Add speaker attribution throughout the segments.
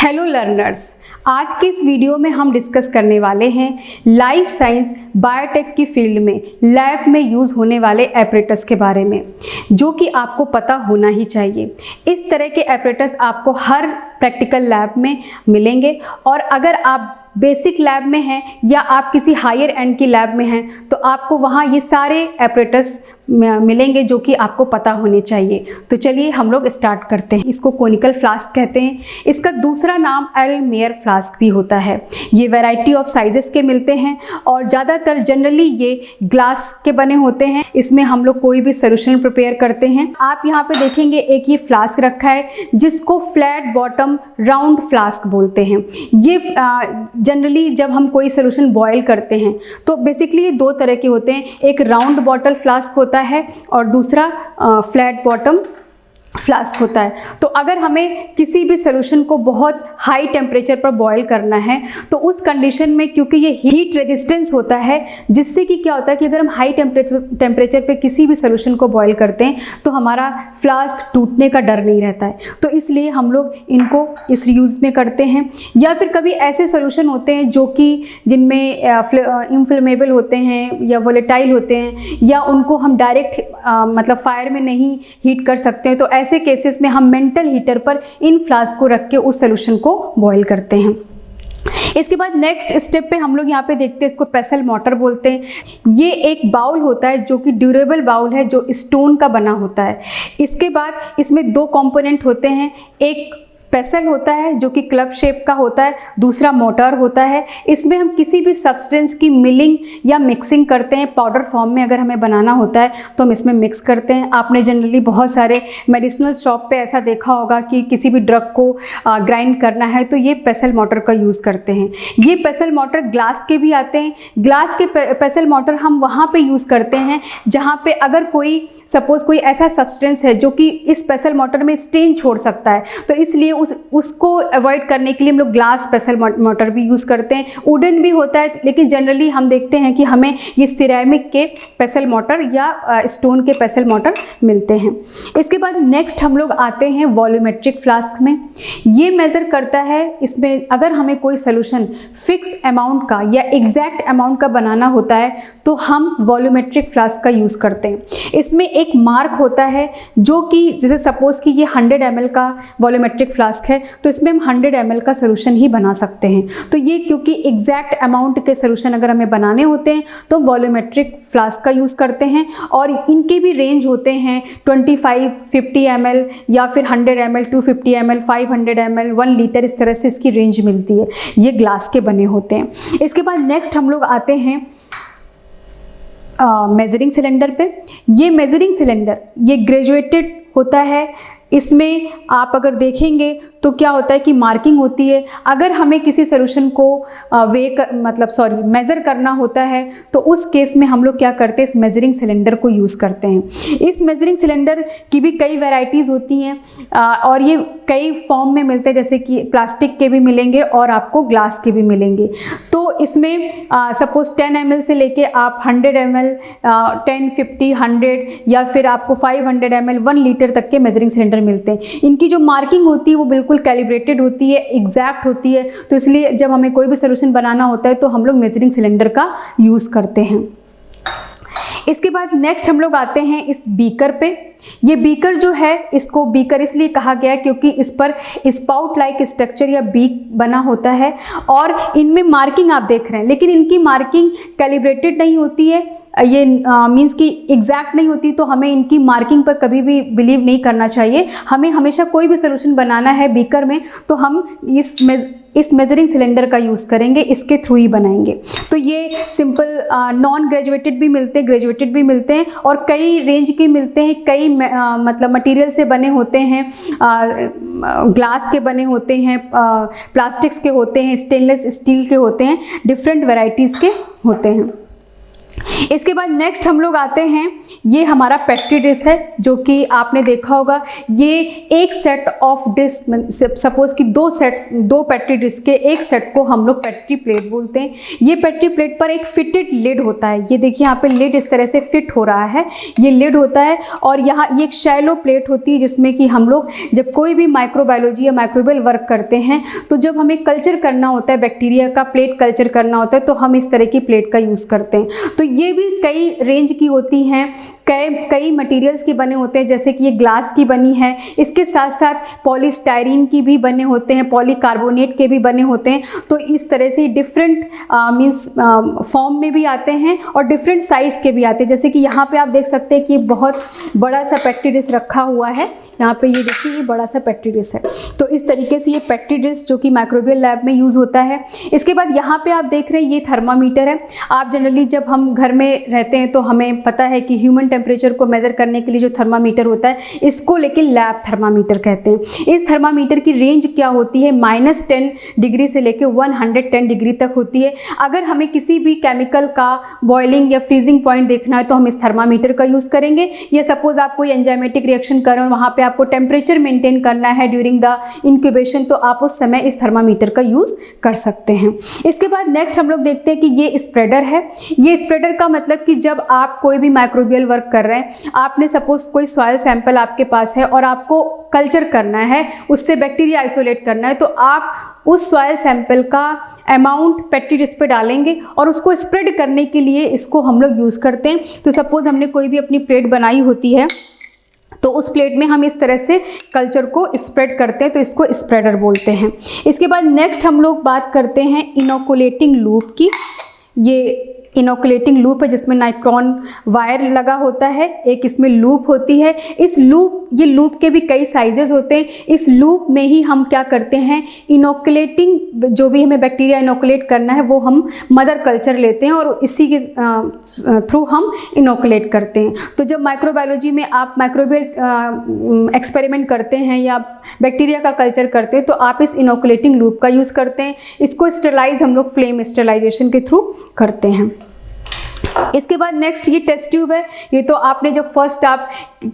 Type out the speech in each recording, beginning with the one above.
Speaker 1: Hello learners, आज के इस वीडियो में हम डिस्कस करने वाले हैं लाइफ साइंस बायोटेक की फील्ड में लैब में यूज़ होने वाले एपरेटस के बारे में, जो कि आपको पता होना ही चाहिए। इस तरह के एपरेटस आपको हर प्रैक्टिकल लैब में मिलेंगे और अगर आप बेसिक लैब में हैं या आप किसी हायर एंड की लैब में हैं तो आपको वहाँ ये सारे एपरेटस मिलेंगे जो कि आपको पता होने चाहिए। तो चलिए हम लोग स्टार्ट करते हैं। इसको कोनिकल फ्लास्क कहते हैं। इसका दूसरा नाम एल मेयर फ्लास्क भी होता है। ये वैरायटी ऑफ साइजेस के मिलते हैं और ज़्यादातर जनरली ये ग्लास के बने होते हैं। इसमें हम लोग कोई भी सोल्यूशन प्रिपेयर करते हैं। आप यहाँ पे देखेंगे एक ये फ्लास्क रखा है जिसको फ्लैट बॉटम राउंड फ्लास्क बोलते हैं। ये जनरली जब हम कोई सोल्यूशन बॉयल करते हैं तो बेसिकली ये दो तरह के होते हैं, एक राउंड बॉटल फ्लास्क होता है और दूसरा फ्लैट बॉटम फ्लास्क होता है। तो अगर हमें किसी भी सोल्यूशन को बहुत हाई टेम्परेचर पर बॉयल करना है तो उस कंडीशन में, क्योंकि ये हीट रेजिस्टेंस होता है, जिससे कि क्या होता है कि अगर हम हाई टेम्परेचर पे किसी भी सोल्यूशन को बॉयल करते हैं तो हमारा फ्लास्क टूटने का डर नहीं रहता है। तो इसलिए हम लोग इनको इस यूज़ में करते हैं। या फिर कभी ऐसे सोल्यूशन होते हैं जो कि जिनमें इनफ्लेमेबल होते हैं या वोलेटाइल होते हैं या उनको हम डायरेक्ट मतलब फायर में नहीं हीट कर सकते हैं, तो ऐसे केसेस में हम मेंटल हीटर पर इन फ्लास्क को रख के उस सोल्यूशन को बॉयल करते हैं। इसके बाद नेक्स्ट स्टेप पे हम लोग यहाँ पे देखते हैं, इसको पेसल मोटर बोलते हैं। ये एक बाउल होता है जो कि ड्यूरेबल बाउल है, जो स्टोन का बना होता है। इसके बाद इसमें दो कंपोनेंट होते हैं, एक पेसल होता है जो कि क्लब शेप का होता है, दूसरा मोटर होता है। इसमें हम किसी भी सब्सटेंस की मिलिंग या मिक्सिंग करते हैं। पाउडर फॉर्म में अगर हमें बनाना होता है तो हम इसमें मिक्स करते हैं। आपने जनरली बहुत सारे मेडिसिनल शॉप पे ऐसा देखा होगा कि किसी भी ड्रग को ग्राइंड करना है तो ये पेसल मोटर का यूज़ करते हैं। ये पेसल मोटर ग्लास के भी आते हैं। ग्लास के पेसल मोटर हम वहाँ पे यूज़ करते हैं जहाँ पे अगर कोई सपोज़ कोई ऐसा सब्सटेंस है जो कि इस पेसल मोटर में स्टेन छोड़ सकता है, तो इसलिए उसको अवॉइड करने के लिए हम लोग ग्लास पेसल मोटर भी यूज़ करते हैं। वुडन भी होता है, लेकिन जनरली हम देखते हैं कि हमें ये सिरेमिक के पेसल मोटर या स्टोन के पेसल मोटर मिलते हैं। इसके बाद नेक्स्ट हम लोग आते हैं वॉल्यूमेट्रिक फ्लास्क में। ये मेज़र करता है, इसमें अगर हमें कोई सोल्यूशन फिक्स अमाउंट का या एग्जैक्ट अमाउंट का बनाना होता है तो हम वॉल्यूमेट्रिक फ्लास्क का यूज़ करते हैं। इसमें एक मार्क होता है जो कि जैसे सपोज़ कि ये 100 ml का वॉल्यूमेट्रिक फ्लास्क है तो इसमें हम 100 ml का सोल्यूशन ही बना सकते हैं। तो ये क्योंकि एग्जैक्ट अमाउंट के सोल्यूशन अगर हमें बनाने होते हैं तो वॉल्यूमेट्रिक फ्लास्क का यूज़ करते हैं। और इनके भी रेंज होते हैं 25, 50 ml या फिर 100 ml, 250 ml, 500 ml, 1 लीटर, इस तरह से इसकी रेंज मिलती है। ये ग्लास के बने होते हैं। इसके बाद नेक्स्ट हम लोग आते हैं मेजरिंग सिलेंडर पे। ये मेजरिंग सिलेंडर ये ग्रेजुएटेड होता है। इसमें आप अगर देखेंगे तो क्या होता है कि मार्किंग होती है। अगर हमें किसी सोल्यूशन को मेज़र करना होता है तो उस केस में हम लोग क्या करते हैं, इस मेजरिंग सिलेंडर को यूज़ करते हैं। इस मेजरिंग सिलेंडर की भी कई वैरायटीज़ होती हैं और ये कई फॉर्म में मिलते हैं, जैसे कि प्लास्टिक के भी मिलेंगे और आपको ग्लास के भी मिलेंगे। तो इसमें सपोज़ 10 ml से लेके आप 100 ml, 10, 50, 100 या फिर आपको 500 ml, 1 लीटर तक के मेजरिंग सिलेंडर मिलते हैं। इनकी जो मार्किंग होती है वो बिल्कुल कैलिब्रेटेड होती है, एग्जैक्ट होती है। तो इसलिए जब हमें कोई भी सोल्यूशन बनाना होता है तो हम लोग मेजरिंग सिलेंडर का यूज़ करते हैं। इसके बाद नेक्स्ट हम लोग आते हैं इस बीकर पे। ये बीकर जो है, इसको बीकर इसलिए कहा गया क्योंकि इस पर स्पाउट लाइक स्ट्रक्चर या बीक बना होता है और इनमें मार्किंग आप देख रहे हैं, लेकिन इनकी मार्किंग कैलिब्रेटेड नहीं होती है। ये मीन्स कि एग्जैक्ट नहीं होती। तो हमें इनकी मार्किंग पर कभी भी बिलीव नहीं करना चाहिए। हमें हमेशा कोई भी सोल्यूशन बनाना है बीकर में तो हम इस मेजरिंग सिलेंडर का यूज़ करेंगे, इसके थ्रू ही बनाएंगे। तो ये सिंपल नॉन ग्रेजुएटेड भी मिलते हैं, ग्रेजुएटेड भी मिलते हैं और कई रेंज के मिलते हैं। कई मतलब मटेरियल से बने होते हैं, ग्लास के बने होते हैं, प्लास्टिक्स के होते हैं, स्टेनलेस स्टील के होते हैं, डिफरेंट वैरायटीज़ के होते हैं। इसके बाद नेक्स्ट हम लोग आते हैं, ये हमारा पेट्री डिश है, जो कि आपने देखा होगा। ये एक सेट ऑफ डिश, सपोज कि दो पेट्री डिश के एक सेट को हम लोग पेट्री प्लेट बोलते हैं। ये पेट्री प्लेट पर एक फिटेड लिड होता है। ये देखिए यहाँ पे लिड इस तरह से फिट हो रहा है, ये लिड होता है। और यहाँ ये एक शैलो प्लेट होती है, जिसमें कि हम लोग जब कोई भी माइक्रोबायोलॉजी या माइक्रोबियल वर्क करते हैं, तो जब हमें कल्चर करना होता है, बैक्टीरिया का प्लेट कल्चर करना होता है, तो हम इस तरह की प्लेट का यूज़ करते हैं। तो ये भी कई रेंज की होती हैं, कई मटेरियल्स की बने होते हैं, जैसे कि ये ग्लास की बनी है, इसके साथ साथ पॉलीस्टायरीन की भी बने होते हैं, पॉलीकार्बोनेट के भी बने होते हैं। तो इस तरह से डिफरेंट मीन्स फॉर्म में भी आते हैं और डिफरेंट साइज़ के भी आते हैं। जैसे कि यहाँ पे आप देख सकते हैं कि बहुत बड़ा सा पेट्री डिश रखा हुआ है। यहाँ पे ये देखिए, ये बड़ा सा पेट्री डिश है। तो इस तरीके से ये पेट्री डिश जो कि माइक्रोबियल लैब में यूज़ होता है। इसके बाद यहाँ पे आप देख रहे हैं, ये थर्मामीटर है। आप जनरली जब हम घर में रहते हैं तो हमें पता है कि ह्यूमन टेम्परेचर को मेज़र करने के लिए जो थर्मामीटर होता है, इसको लेकिन लैब थर्मामीटर कहते हैं। इस थर्मामीटर की रेंज क्या होती है, -10 डिग्री से लेकर 110 डिग्री तक होती है। अगर हमें किसी भी केमिकल का बॉइलिंग या फ्रीजिंग पॉइंट देखना है तो हम इस थर्मामीटर का यूज़ करेंगे। या सपोज आप कोई एंजाइमेटिक रिएक्शन करें और वहाँ पे आपको टेम्परेचर मेंटेन करना है ड्यूरिंग द इंक्यूबेशन, तो आप उस समय इस थर्मामीटर का यूज़ कर सकते हैं। इसके बाद नेक्स्ट हम लोग देखते हैं कि ये स्प्रेडर है। ये स्प्रेडर का मतलब कि जब आप कोई भी माइक्रोबियल वर्क कर रहे हैं, आपने सपोज कोई सॉइल सैंपल आपके पास है और आपको कल्चर करना है, उससे बैक्टीरिया आइसोलेट करना है, तो आप उस सॉइल सैंपल का अमाउंट पेट्री डिश पे डालेंगे और उसको स्प्रेड करने के लिए इसको हम लोग यूज़ करते हैं। तो सपोज हमने कोई भी अपनी प्लेट बनाई होती है, तो उस प्लेट में हम इस तरह से कल्चर को स्प्रेड करते हैं, तो इसको स्प्रेडर बोलते हैं। इसके बाद नेक्स्ट हम लोग बात करते हैं इनोकुलेटिंग लूप की। ये इनोकुलेटिंग लूप है जिसमें नाइट्रॉन वायर लगा होता है, एक इसमें लूप होती है। ये लूप के भी कई साइजेस होते हैं। इस लूप में ही हम क्या करते हैं, इनोकुलेटिंग, जो भी हमें बैक्टीरिया इनोकुलेट करना है वो हम मदर कल्चर लेते हैं और इसी के थ्रू हम इनोकुलेट करते हैं। तो जब माइक्रोबायोलॉजी में आप माइक्रोबियल एक्सपेरिमेंट करते हैं या बैक्टीरिया का कल्चर करते हैं, तो आप इस इनोकुलेटिंग लूप का यूज़ करते हैं। इसको स्टरलाइज हम लोग फ्लेम स्टरलाइजेशन के थ्रू करते हैं। इसके बाद नेक्स्ट ये टेस्ट ट्यूब है। ये तो आपने जब फर्स्ट आप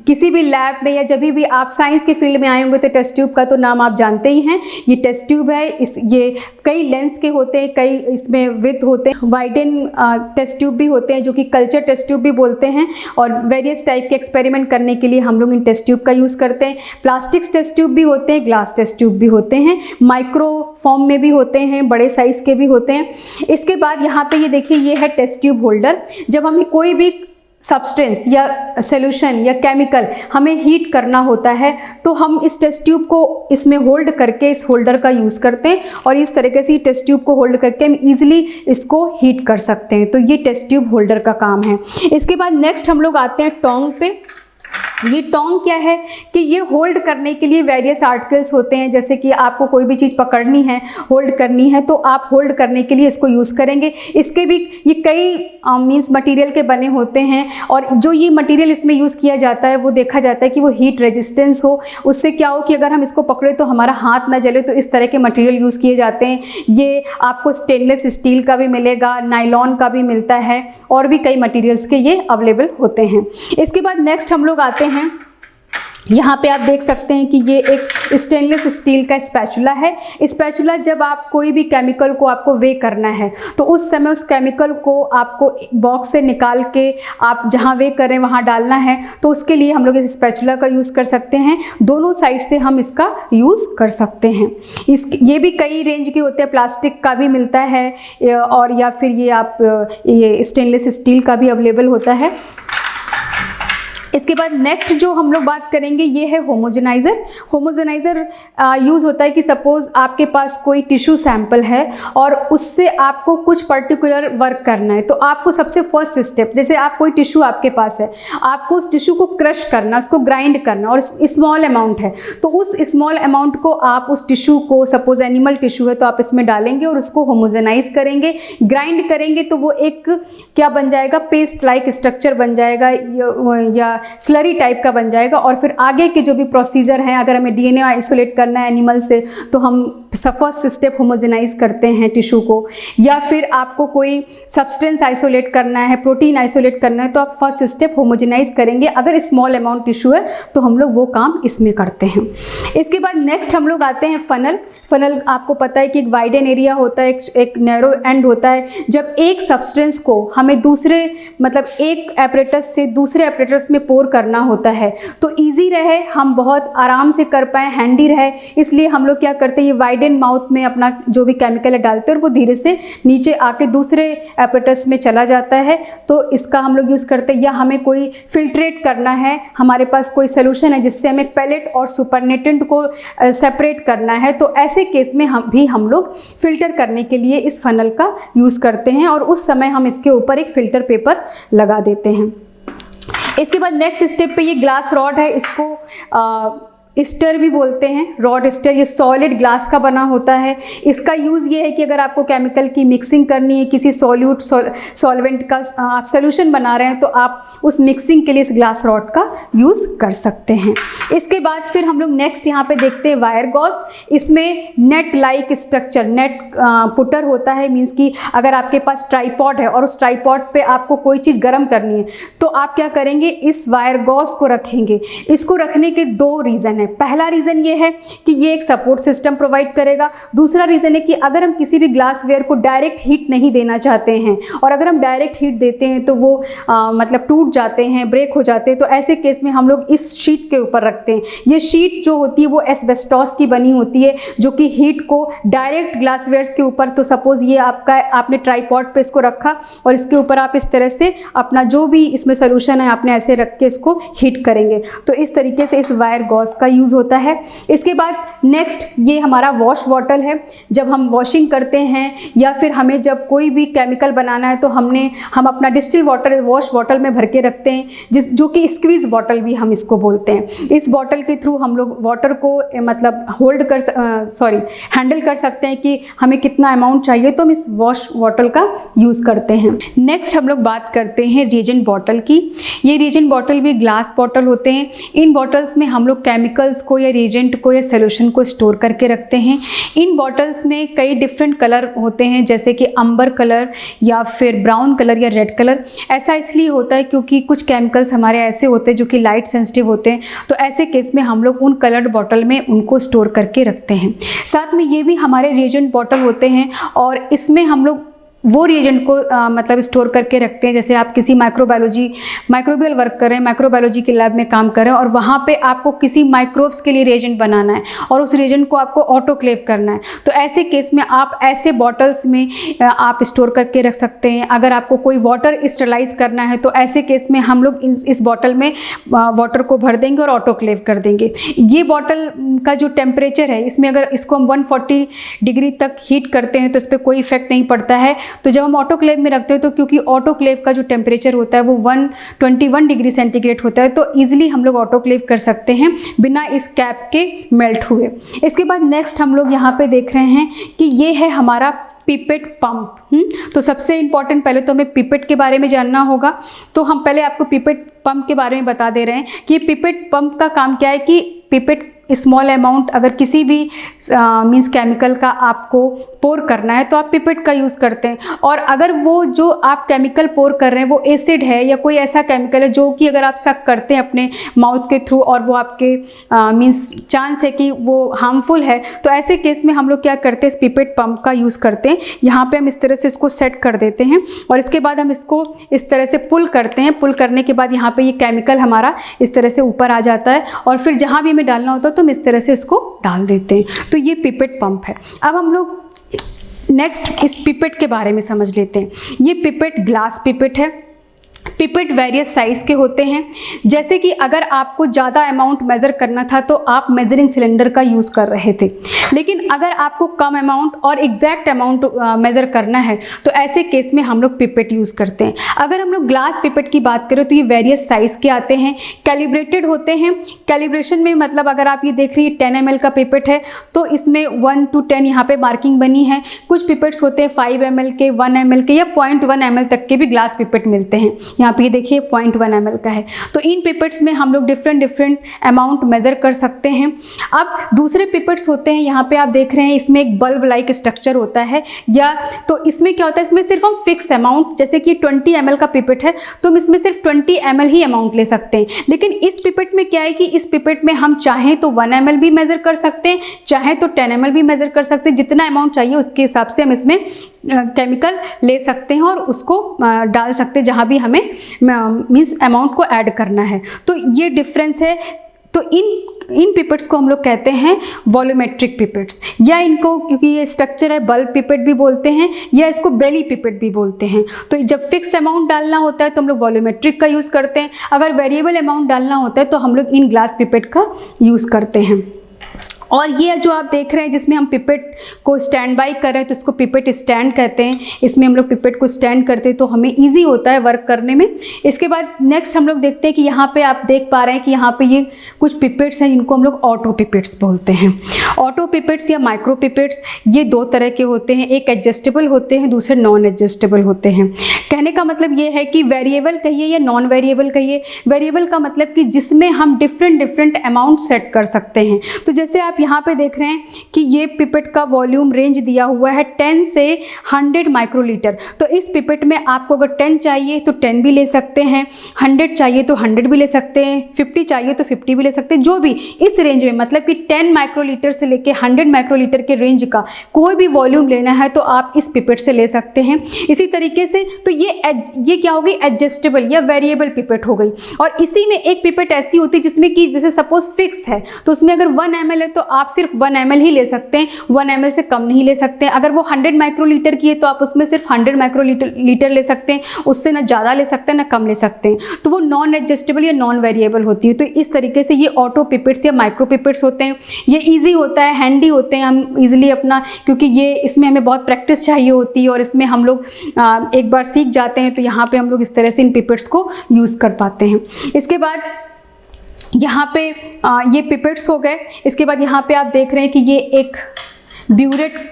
Speaker 1: किसी भी लैब में या जब भी आप साइंस के फील्ड में आए होंगे तो टेस्ट ट्यूब का तो नाम आप जानते ही हैं। ये टेस्ट ट्यूब है, ये कई लेंस के होते हैं, कई इसमें विथ होते हैं। वाइडन टेस्ट ट्यूब भी होते हैं जो कि कल्चर टेस्ट ट्यूब भी बोलते हैं, और वेरियस टाइप के एक्सपेरिमेंट करने के लिए हम लोग इन टेस्ट ट्यूब का यूज़ करते हैं। प्लास्टिक्स टेस्ट ट्यूब भी होते हैं, ग्लास टेस्ट ट्यूब भी होते हैं, माइक्रो फॉर्म में भी होते हैं, बड़े साइज़ के भी होते हैं। इसके बाद यहाँ पे ये देखिए, ये है टेस्ट ट्यूब होल्डर। जब हमें कोई भी सब्सटेंस या सॉल्यूशन या केमिकल हमें हीट करना होता है, तो हम इस टेस्ट ट्यूब को इसमें होल्ड करके इस होल्डर का यूज़ करते हैं, और इस तरीके से टेस्ट ट्यूब को होल्ड करके हम इजीली इसको हीट कर सकते हैं। तो ये टेस्ट ट्यूब होल्डर का काम है। इसके बाद नेक्स्ट हम लोग आते हैं टोंग पे। ये टोंग क्या है कि ये होल्ड करने के लिए वेरियस आर्टिकल्स होते हैं। जैसे कि आपको कोई भी चीज़ पकड़नी है, होल्ड करनी है, तो आप होल्ड करने के लिए इसको यूज़ करेंगे। इसके भी ये कई मीन्स मटेरियल के बने होते हैं, और जो ये मटेरियल इसमें यूज़ किया जाता है वो देखा जाता है कि वो हीट रेजिस्टेंस हो। उससे क्या हो कि अगर हम इसको पकड़े तो हमारा हाथ ना जले, तो इस तरह के मटेरियल यूज़ किए जाते हैं। ये आपको स्टेनलेस स्टील का भी मिलेगा, नायलॉन का भी मिलता है, और भी कई मटेरियल्स के ये अवेलेबल होते हैं। इसके बाद नेक्स्ट हम लोग आते हैं, यहाँ पे आप देख सकते हैं कि ये एक स्टेनलेस स्टील का स्पैचुला है। स्पैचुला जब आप कोई भी केमिकल को आपको वे करना है, तो उस समय उस केमिकल को आपको बॉक्स से निकाल के आप जहाँ वे करें वहाँ डालना है, तो उसके लिए हम लोग इस स्पैचुला का यूज़ कर सकते हैं। दोनों साइड से हम इसका यूज़ कर सकते हैं। ये भी कई रेंज के होते हैं, प्लास्टिक का भी मिलता है, और या फिर ये स्टेनलेस स्टील का भी अवेलेबल होता है। इसके बाद नेक्स्ट जो हम लोग बात करेंगे ये है होमोजेनाइज़र। होमोजेनाइज़र यूज़ होता है कि सपोज़ आपके पास कोई टिश्यू सैंपल है और उससे आपको कुछ पर्टिकुलर वर्क करना है, तो आपको सबसे फर्स्ट स्टेप, जैसे आप कोई टिश्यू आपके पास है, आपको उस टिश्यू को क्रश करना, उसको ग्राइंड करना, और स्मॉल अमाउंट है, तो उस स्मॉल अमाउंट को आप उस टिश्यू को, सपोज एनिमल टिश्यू है तो आप इसमें डालेंगे और उसको होमोजेनाइज करेंगे, ग्राइंड करेंगे, तो वो एक क्या बन जाएगा, पेस्ट लाइक स्ट्रक्चर बन जाएगा, या स्लरी टाइप का बन जाएगा, और फिर आगे के जो भी प्रोसीजर हैं, अगर हमें DNA आइसोलेट करना है एनिमल से तो हम फर्स्ट स्टेप होमोजेनाइज करते हैं टिश्यू को, या फिर आपको कोई सब्सटेंस आइसोलेट करना है, प्रोटीन आइसोलेट करना है, तो आप फर्स्ट स्टेप होमोजेनाइज करेंगे। अगर स्मॉल अमाउंट टिश्यू है तो हम लोग वो काम इसमें करते हैं। इसके बाद नेक्स्ट हम लोग आते हैं फनल। फनल आपको पता है कि एक वाइडन एरिया होता है, एक नैरो एंड होता है। जब एक सब्सटेंस को हमें दूसरे मतलब एक एपरेटस से दूसरे एपरेटस में पोर करना होता है तो ईजी रहे, हम बहुत आराम से कर पाएँ, हैंडी रहे, इसलिए हम लोग क्या करते हैं, ये वाइडन माउथ में अपना जो भी केमिकल है डालते हैं और वो धीरे से नीचे आके दूसरे एपरेटस में चला जाता है। तो इसका हम लोग यूज़ करते हैं। या हमें कोई फिल्ट्रेट करना है, हमारे पास कोई सोल्यूशन है जिससे हमें पैलेट और सुपरनेटेंट को सेपरेट करना है, तो ऐसे केस में हम लोग फिल्टर करने के लिए इस फनल का यूज़ करते हैं, और उस समय हम इसके ऊपर एक फिल्टर पेपर लगा देते हैं। इसके बाद नेक्स्ट स्टेप पे ये ग्लास रॉड है, इसको स्टर भी बोलते हैं, रॉड स्टर। ये सॉलिड ग्लास का बना होता है। इसका यूज़ ये है कि अगर आपको केमिकल की मिक्सिंग करनी है, किसी सॉल्वेंट का आप सोल्यूशन बना रहे हैं, तो आप उस मिक्सिंग के लिए इस ग्लास रॉड का यूज़ कर सकते हैं। इसके बाद फिर हम लोग नेक्स्ट यहाँ पे देखते हैं वायर गॉस। इसमें net like structure, net putter होता है, मीन्स कि अगर आपके पास ट्राईपॉड है और उस ट्राईपॉड पे आपको कोई चीज़ गर्म करनी है तो आप क्या करेंगे, इस वायर गॉस को रखेंगे। इसको रखने के दो रीज़न है। पहला रीज़न ये है कि ये एक सपोर्ट सिस्टम प्रोवाइड करेगा। दूसरा रीज़न है कि अगर हम किसी भी ग्लासवेयर को डायरेक्ट हीट नहीं देना चाहते हैं, और अगर हम डायरेक्ट हीट देते हैं तो वो मतलब टूट जाते हैं, ब्रेक हो जाते हैं, तो ऐसे केस में हम लोग इस शीट के ऊपर रखते हैं। ये शीट जो होती है वो एस्बेस्टॉस की बनी होती है, जो कि हीट को डायरेक्ट ग्लासवेयर्स के ऊपर, तो सपोज़ ये आपने ट्राईपॉड पे इसको रखा और इसके ऊपर आप इस तरह से अपना जो भी इसमें सोल्यूशन है आपने ऐसे रख के इसको हीट करेंगे। तो इस तरीके से इस वायर गॉस का यूज़ होता है। इसके बाद नेक्स्ट ये हमारा वॉश बॉटल है। जब हम वॉशिंग करते हैं या फिर हमें जब कोई भी केमिकल बनाना है तो हम अपना डिस्टिल वाटर वॉश बॉटल में भर के रखते हैं, जो कि स्क्वीज़ बॉटल भी हम इसको बोलते हैं। इस बॉटल के थ्रू हम लोग वाटर को मतलब हैंडल कर सकते हैं कि हमें कितना अमाउंट चाहिए, तो हम इस वॉश बॉटल का यूज़ करते हैं। नेक्स्ट हम लोग बात करते हैं रिएजेंट बॉटल की। ये रिएजेंट बॉटल भी ग्लास बॉटल होते हैं। इन बॉटल्स में हम लोग केमिकल्स को या रिएजेंट को या सोल्यूशन को स्टोर करके रखते हैं। इन बॉटल्स में कई डिफरेंट कलर होते हैं, जैसे कि अंबर कलर या फिर ब्राउन कलर या रेड कलर। ऐसा इसलिए होता है क्योंकि कुछ केमिकल्स हमारे ऐसे होते हैं जो कि लाइट सेंसिटिव होते हैं, तो ऐसे केस में हम लोग उन कलर्ड बॉटल में उनको स्टोर करके रखते हैं। साथ में ये भी हमारे रिएजेंट बॉटल होते हैं, और इसमें हम लोग वो रिएजेंट को मतलब स्टोर करके रखते हैं। जैसे आप किसी माइक्रोबियल वर्क कर रहे हैं, माइक्रोबायोलॉजी के लैब में काम कर रहे हैं, और वहाँ पे आपको किसी माइक्रोब्स के लिए रिएजेंट बनाना है और उस रिएजेंट को आपको ऑटोक्लेव करना है, तो ऐसे केस में आप ऐसे बॉटल्स में आप स्टोर करके रख सकते हैं। अगर आपको कोई वाटर स्टरलाइज करना है तो ऐसे केस में हम लोग इस बॉटल में वाटर को भर देंगे और ऑटोक्लेव कर देंगे। ये बॉटल का जो टेम्परेचर है, इसमें अगर इसको हम 140 डिग्री तक हीट करते हैं तो इस पर कोई इफेक्ट नहीं पड़ता है। तो जब हम ऑटोक्लेव में रखते हैं तो क्योंकि ऑटोक्लेव का जो टेम्परेचर होता है वो 121 डिग्री सेंटीग्रेड होता है, तो ईजिली हम लोग ऑटोक्लेव कर सकते हैं बिना इस कैप के मेल्ट हुए। इसके बाद नेक्स्ट हम लोग यहाँ पे देख रहे हैं कि ये है हमारा पिपेट पंप। तो सबसे इम्पॉर्टेंट पहले तो हमें पिपेट के बारे में जानना होगा। तो हम पहले आपको पिपेट पंप के बारे में बता दे रहे हैं कि पिपेट पंप का काम क्या है कि पिपेट स्मॉल अमाउंट अगर किसी भी मीन्स केमिकल का आपको पोर करना है तो आप पिपेट का यूज़ करते हैं। और अगर वो जो आप केमिकल पोर कर रहे हैं वो एसिड है या कोई ऐसा केमिकल है जो कि अगर आप सक करते हैं अपने माउथ के थ्रू और वो आपके मीन्स चांस है कि वो हार्मफुल है, तो ऐसे केस में हम लोग क्या करते हैं, इस पिपेट पंप का यूज़ करते हैं। यहाँ पे हम इस तरह से इसको सेट कर देते हैं और इसके बाद हम इसको इस तरह से पुल करते हैं। पुल करने के बाद यहाँ पे ये केमिकल हमारा इस तरह से ऊपर आ जाता है और फिर जहाँ भी हमें डालना होता है तो हम इस तरह से इसको डाल देते हैं। तो ये पिपेट पंप है। अब हम लोग नेक्स्ट इस पिपेट के बारे में समझ लेते हैं। ये पिपेट ग्लास पिपेट है। पिपेट वेरियस साइज़ के होते हैं। जैसे कि अगर आपको ज़्यादा अमाउंट मेज़र करना था तो आप मेजरिंग सिलेंडर का यूज़ कर रहे थे, लेकिन अगर आपको कम अमाउंट और एग्जैक्ट अमाउंट मेज़र करना है तो ऐसे केस में हम लोग पिपेट यूज़ करते हैं। अगर हम लोग ग्लास पिपेट की बात करें तो ये वेरियस साइज़ के आते हैं, कैलिब्रेटेड होते हैं। कैलिब्रेशन में मतलब अगर आप ये देख रही है 10 ml का पिपेट है तो इसमें 1 to 10 यहाँ पे मार्किंग बनी है। कुछ पिपेट्स होते हैं 5 ml के, 1 ml के या 0.1 ml तक के भी ग्लास पिपेट मिलते हैं। यहाँ यहाँ पे देखिए 0.1 ml का है। तो इन पिपेट्स में हम लोग डिफरेंट अमाउंट मेज़र कर सकते हैं। अब दूसरे पिपेट्स होते हैं, यहाँ पे आप देख रहे हैं इसमें एक बल्ब लाइक स्ट्रक्चर होता है, या तो इसमें क्या होता है, इसमें सिर्फ हम फिक्स अमाउंट, जैसे कि 20 ml का पिपेट है तो हम इसमें सिर्फ 20 ml ही अमाउंट ले सकते हैं। लेकिन इस पिपेट में क्या है कि इस पिपेट में हम चाहें तो 1 ml भी मेज़र कर सकते हैं, चाहें तो 10 ml भी मेज़र कर सकते हैं। जितना अमाउंट चाहिए उसके हिसाब से हम इसमें केमिकल ले सकते हैं और उसको डाल सकते हैं जहाँ भी हमें मीन्स अमाउंट को ऐड करना है। तो ये डिफरेंस है। तो इन पिपेट्स को हम लोग कहते हैं वॉल्यूमेट्रिक पिपेट्स, या इनको, क्योंकि ये स्ट्रक्चर है, बल्ब पिपेट भी बोलते हैं या इसको बेली पिपेट भी बोलते हैं। तो जब फिक्स अमाउंट डालना होता है तो हम लोग वॉल्यूमेट्रिक का यूज़ करते हैं, अगर वेरिएबल अमाउंट डालना होता है तो हम लोग इन ग्लास पिपेट का यूज़ करते हैं। और ये जो आप देख रहे हैं जिसमें हम पिपेट को स्टैंड बाई कर रहे हैं तो इसको पिपेट स्टैंड कहते हैं। इसमें हम लोग पिपेट को स्टैंड करते हैं तो हमें इजी होता है वर्क करने में। इसके बाद नेक्स्ट हम लोग देखते हैं कि यहाँ पे आप देख पा रहे हैं कि यहाँ पे ये कुछ पिपेट्स हैं जिनको हम लोग ऑटो पिपेट्स बोलते हैं। ऑटो पिपेट्स या माइक्रो पिपेट्स ये दो तरह के होते हैं, एक एडजस्टेबल होते हैं, दूसरे नॉन एडजस्टेबल होते हैं। कहने का मतलब ये है कि वेरिएबल कहिए या नॉन वेरिएबल कहिए। वेरिएबल का मतलब कि जिसमें हम डिफरेंट अमाउंट सेट कर सकते हैं। तो जैसे आप यहाँ पे देख रहे हैं कि ये पिपेट का वॉल्यूम रेंज दिया हुआ है 10 से 100 माइक्रोलीटर। तो इस पिपेट में आपको अगर 10 चाहिए तो 10 भी ले सकते हैं, 100 चाहिए तो 100 भी ले सकते हैं, 50 चाहिए तो 50 भी ले सकते हैं। जो भी इस रेंज में, मतलब कि 10 माइक्रोलीटर से लेके 100 माइक्रोलीटर के रेंज का कोई भी वॉल्यूम लेना है तो आप इस पिपेट से ले सकते हैं। इसी तरीके से तो ये क्या होगी, एडजस्टेबल या वेरिएबल पिपेट हो गई। और इसी में एक पिपेट ऐसी होती है जिसमें कि जैसे सपोज फिक्स है तो उसमें अगर 1 ml है तो आप सिर्फ 1 ml ही ले सकते हैं, 1 ml से कम नहीं ले सकते हैं। अगर वो 100 माइक्रोलीटर की है तो आप उसमें सिर्फ 100 माइक्रोलीटर ले सकते हैं, उससे ना ज़्यादा ले सकते हैं ना कम ले सकते हैं। तो वो नॉन एडजस्टेबल या नॉन वेरिएबल होती है। तो इस तरीके से ये ऑटो पिपेट्स या माइक्रो पिपेट्स होते हैं। ये ईजी होता है, हैंडी होते हैं, हम ईजिली अपना, क्योंकि ये इसमें हमें बहुत प्रैक्टिस चाहिए होती है और इसमें हम लोग एक बार सीख जाते हैं तो यहाँ पे हम लोग इस तरह से इन पिपेट्स को यूज़ कर पाते हैं। इसके बाद यहाँ पे ये पिपेट्स हो गए। इसके बाद यहाँ पे आप देख रहे हैं कि ये एक ब्यूरेट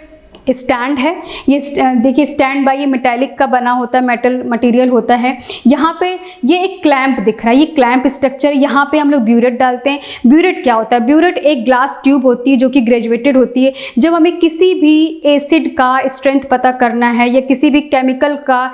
Speaker 1: स्टैंड है। ये देखिए स्टैंड बाई, ये मेटालिक का बना होता है, मेटल मटेरियल होता है। यहाँ पे ये एक क्लैंप दिख रहा है, ये क्लैंप स्ट्रक्चर। यहाँ पे हम लोग ब्यूरेट डालते हैं। ब्यूरेट क्या होता है, ब्यूरेट एक ग्लास ट्यूब होती है जो कि ग्रेजुएटेड होती है। जब हमें किसी भी एसिड का स्ट्रेंथ पता करना है या किसी भी केमिकल का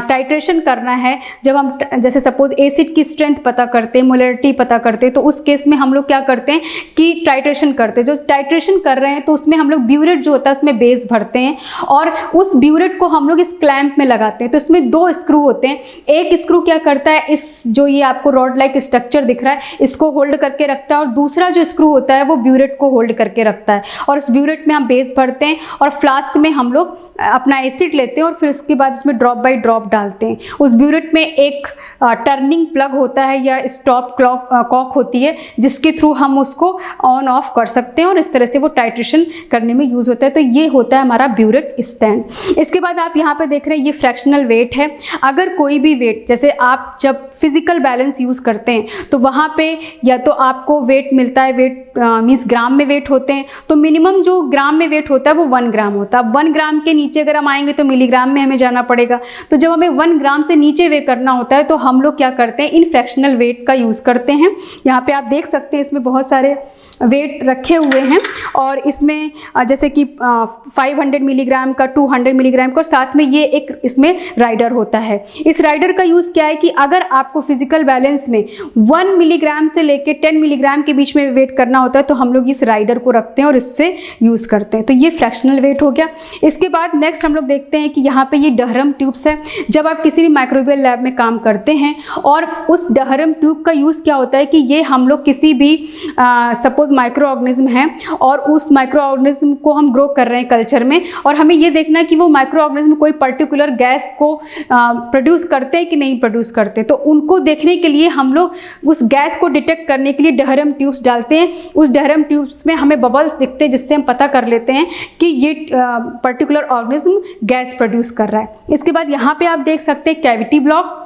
Speaker 1: टाइट्रेशन करना है, जब हम जैसे सपोज एसिड की स्ट्रेंथ पता करते हैं, मोलरिटी पता करते हैं, तो उस केस में हम लोग क्या करते हैं कि टाइट्रेशन करते हैं। जो टाइट्रेशन कर रहे हैं तो उसमें हम लोग ब्यूरेट जो होता है उसमें बेस भरते हैं और उस ब्यूरेट को हम लोग इस क्लैंप में लगाते हैं। तो इसमें 2 स्क्रू होते हैं। एक स्क्रू क्या करता है, इस जो ये आपको रॉड लाइक स्ट्रक्चर दिख रहा है इसको होल्ड करके रखता है, और दूसरा जो स्क्रू होता है वो ब्यूरेट को होल्ड करके रखता है। और उस ब्यूरेट में हम बेस भरते हैं और फ्लास्क में हम लोग अपना एसिड लेते हैं और फिर उसके बाद उसमें ड्रॉप बाय ड्रॉप डालते हैं। उस ब्यूरेट में एक टर्निंग प्लग होता है या स्टॉप कॉक होती है जिसके थ्रू हम उसको ऑन ऑफ कर सकते हैं और इस तरह से वो टाइट्रेशन करने में यूज़ होता है। तो ये होता है हमारा ब्यूरेट स्टैंड। इसके बाद आप यहाँ पे देख रहे हैं ये फ्रैक्शनल वेट है। अगर कोई भी वेट, जैसे आप जब फिजिकल बैलेंस यूज़ करते हैं तो वहाँ पे या तो आपको वेट मिलता है, वेट मीन्स ग्राम में वेट होते हैं, तो मिनिमम जो ग्राम में वेट होता है वो 1 ग्राम होता है। अब 1 ग्राम के नीचे अगर हम आएंगे तो मिलीग्राम में हमें जाना पड़ेगा। तो जब हमें 1 ग्राम से नीचे वे करना होता है तो हम लोग क्या करते हैं, इन फ्रैक्शनल वेट का यूज़ करते हैं। यहाँ पे आप देख सकते हैं इसमें बहुत सारे वेट रखे हुए हैं और इसमें जैसे कि 500 मिलीग्राम का, 200 मिलीग्राम का, और साथ में ये एक इसमें राइडर होता है। इस राइडर का यूज़ क्या है कि अगर आपको फिजिकल बैलेंस में 1 मिलीग्राम से लेके 10 मिलीग्राम के बीच में वेट करना होता है तो हम लोग इस राइडर को रखते हैं और इससे यूज़ करते हैं। तो ये फ्रैक्शनल वेट हो गया। इसके बाद नेक्स्ट हम लोग देखते हैं कि यहाँ पे ये डहरम ट्यूब्स है। जब आप किसी भी माइक्रोबियल लैब में काम करते हैं और उस डहरम ट्यूब का यूज़ क्या होता है कि ये हम लोग किसी भी सपोज माइक्रो ऑर्गेनिज्म है और उस माइक्रो ऑर्गेनिज्म को हम ग्रो कर रहे हैं कल्चर में, और हमें ये देखना है कि वो माइक्रो ऑर्गेनिज्म कोई पर्टिकुलर गैस को प्रोड्यूस करते हैं कि नहीं प्रोड्यूस करते। तो उनको देखने के लिए हम लोग उस गैस को डिटेक्ट करने के लिए डहरम ट्यूब्स डालते हैं। उस डहरम ट्यूब्स में हमें बबल्स दिखते हैं जिससे हम पता कर लेते हैं कि ये पर्टिकुलर ऑर्गेनिज्म गैस प्रोड्यूस कर रहा है। इसके बाद यहाँ पे आप देख सकते हैं कैविटी ब्लॉक।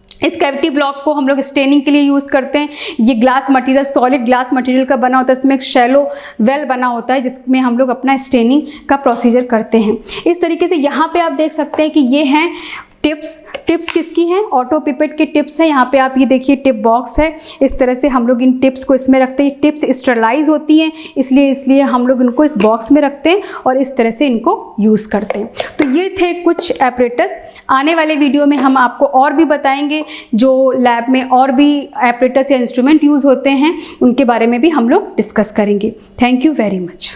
Speaker 1: इस कैविटी ब्लॉक को हम लोग स्टेनिंग के लिए यूज़ करते हैं। ये glass material, solid glass material का बना होता है। इसमें एक शैलो वेल बना होता है जिसमें हम लोग अपना स्टेनिंग का प्रोसीजर करते हैं। इस तरीके से यहाँ पे आप देख सकते हैं कि ये हैं टिप्स किसकी हैं? ऑटो पिपेट के टिप्स हैं। यहाँ पे आप ये देखिए टिप बॉक्स है, इस तरह से हम लोग इन टिप्स को इसमें रखते हैं। टिप्स स्टरलाइज होती हैं, इसलिए हम लोग इनको इस बॉक्स में रखते हैं और इस तरह से इनको यूज़ करते हैं। तो ये थे कुछ एपरेटस। आने वाले वीडियो में हम आपको और भी बताएंगे, जो लैब में और भी एपरेटस या इंस्ट्रूमेंट यूज़ होते हैं उनके बारे में भी हम लोग डिस्कस करेंगे। Thank you very much.